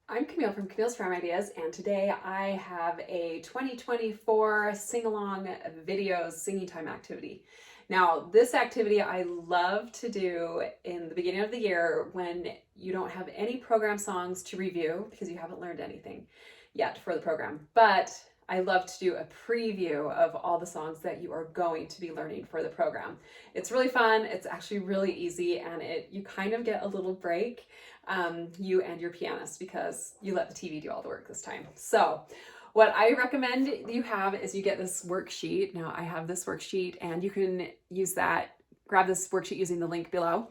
I'm Camille from Camille's Farm Ideas, and today I have a 2024 sing-along videos singing time activity. Now, this activity I love to do in the beginning of the year when you don't have any program songs to review because you haven't learned anything yet for the program. But I love to do a preview of all the songs that you are going to be learning for the program. It's really fun, it's actually really easy, and you kind of get a little break, you and your pianist, because you let the TV do all the work this time. So what I recommend you have is you get this worksheet. Now I have this worksheet and you can use that, grab this worksheet using the link below.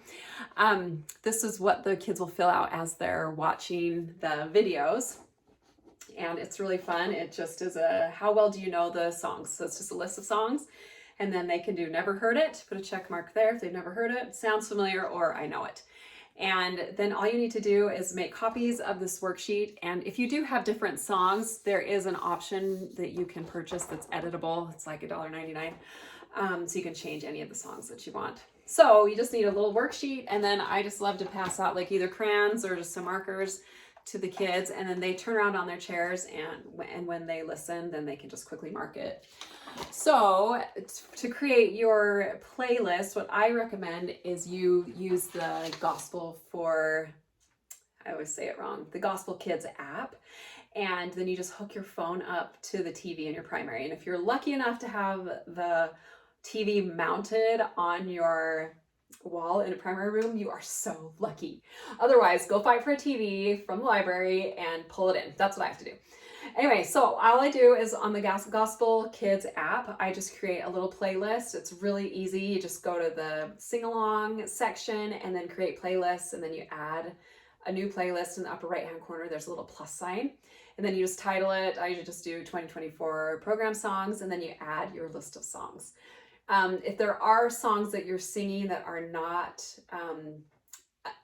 This is what the kids will fill out as they're watching the videos. And it's really fun. It just is how well do you know the songs? So it's just a list of songs. And then they can do never heard it, put a check mark there if they've never heard it, sounds familiar, or I know it. And then all you need to do is make copies of this worksheet. And if you do have different songs, there is an option that you can purchase that's editable. It's like $1.99. So you can change any of the songs that you want. So you just need a little worksheet. And then I just love to pass out like either crayons or just some markers to the kids, and then they turn around on their chairs, and when they listen, then they can just quickly mark it. So to create your playlist, what I recommend is you use the Gospel for, I always say it wrong, the Gospel Kids app, and then you just hook your phone up to the TV in your primary. And if you're lucky enough to have the TV mounted on your wall in a primary room, you are so lucky. Otherwise, go fight for a TV from the library and pull it in. That's what I have to do. Anyway, so all I do is on the Gospel Kids app, I just create a little playlist. It's really easy. You just go to the sing-along section and then create playlists, and then you add a new playlist in the upper right-hand corner. There's a little plus sign, and then you just title it. I usually just do 2024 program songs, and then you add your list of songs. If there are songs that you're singing that are not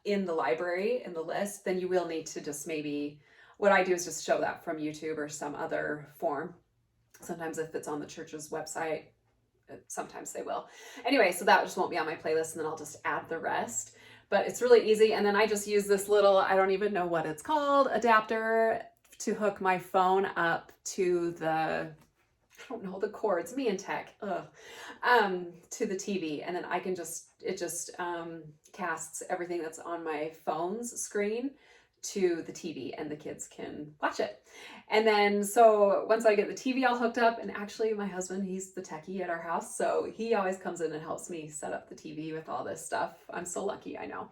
in the library, in the list, then you will need to just maybe, what I do is just show that from YouTube or some other form. Sometimes if it's on the church's website, sometimes they will. Anyway, so that just won't be on my playlist, and then I'll just add the rest. But it's really easy, and then I just use this little, I don't even know what it's called, adapter to hook my phone up to the, I don't know the cords, me and tech, to the TV, and then I can it just casts everything that's on my phone's screen to the TV, and the kids can watch it. And then so once I get the TV all hooked up, and actually my husband, he's the techie at our house, so he always comes in and helps me set up the TV with all this stuff. I'm so lucky, I know.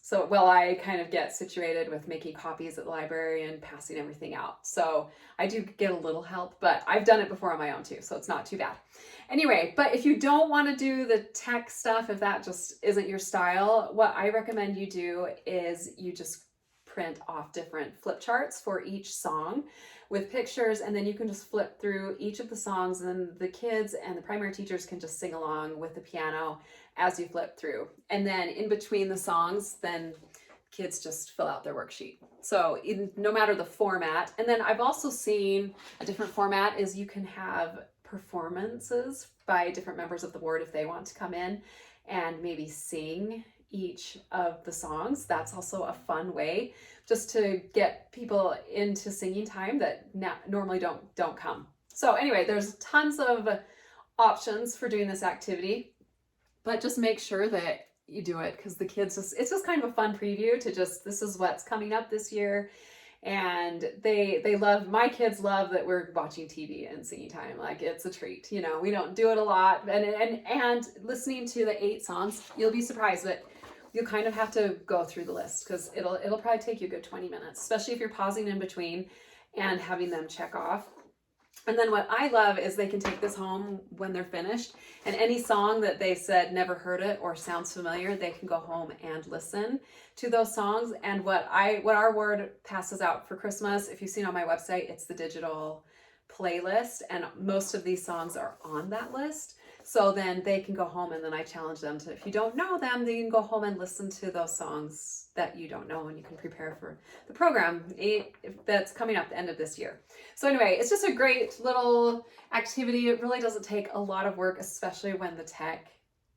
So while I kind of get situated with making copies at the library and passing everything out. So I do get a little help, but I've done it before on my own too, so it's not too bad. Anyway, but if you don't want to do the tech stuff, if that just isn't your style, what I recommend you do is you just print off different flip charts for each song with pictures, and then you can just flip through each of the songs, and then the kids and the primary teachers can just sing along with the piano as you flip through. And then in between the songs, then kids just fill out their worksheet. So no matter the format. And then I've also seen a different format is you can have performances by different members of the board if they want to come in and maybe sing each of the songs. That's also a fun way just to get people into singing time that normally don't come. So anyway, there's tons of options for doing this activity, but just make sure that you do it, because the kids it's just kind of a fun preview to just, this is what's coming up this year. And they love, my kids love that we're watching TV and singing time. Like, it's a treat. You know, we don't do it a lot. And listening to the 8 songs, you'll be surprised that you'll kind of have to go through the list, because it'll probably take you a good 20 minutes, especially if you're pausing in between and having them check off. And then what I love is they can take this home when they're finished, and any song that they said never heard it or sounds familiar, they can go home and listen to those songs. And what our ward passes out for Christmas, if you've seen on my website, it's the digital playlist, and most of these songs are on that list. So then they can go home, and then I challenge them to, if you don't know them, then you can go home and listen to those songs that you don't know, and you can prepare for the program that's coming up the end of this year. So anyway, it's just a great little activity. It really doesn't take a lot of work, especially when the tech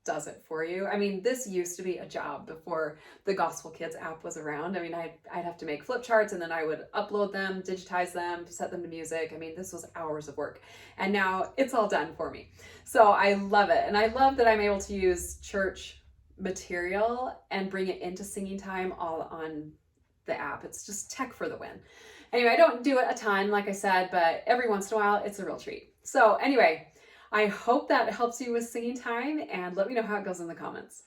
does it for you. I mean, this used to be a job before the Gospel Kids app was around. I mean, I'd have to make flip charts, and then I would upload them, digitize them, set them to music. I mean, this was hours of work, and now it's all done for me. So I love it. And I love that I'm able to use church material and bring it into Singing Time all on the app. It's just tech for the win. Anyway, I don't do it a ton, like I said, but every once in a while, it's a real treat. So anyway, I hope that helps you with Singing Time, and let me know how it goes in the comments.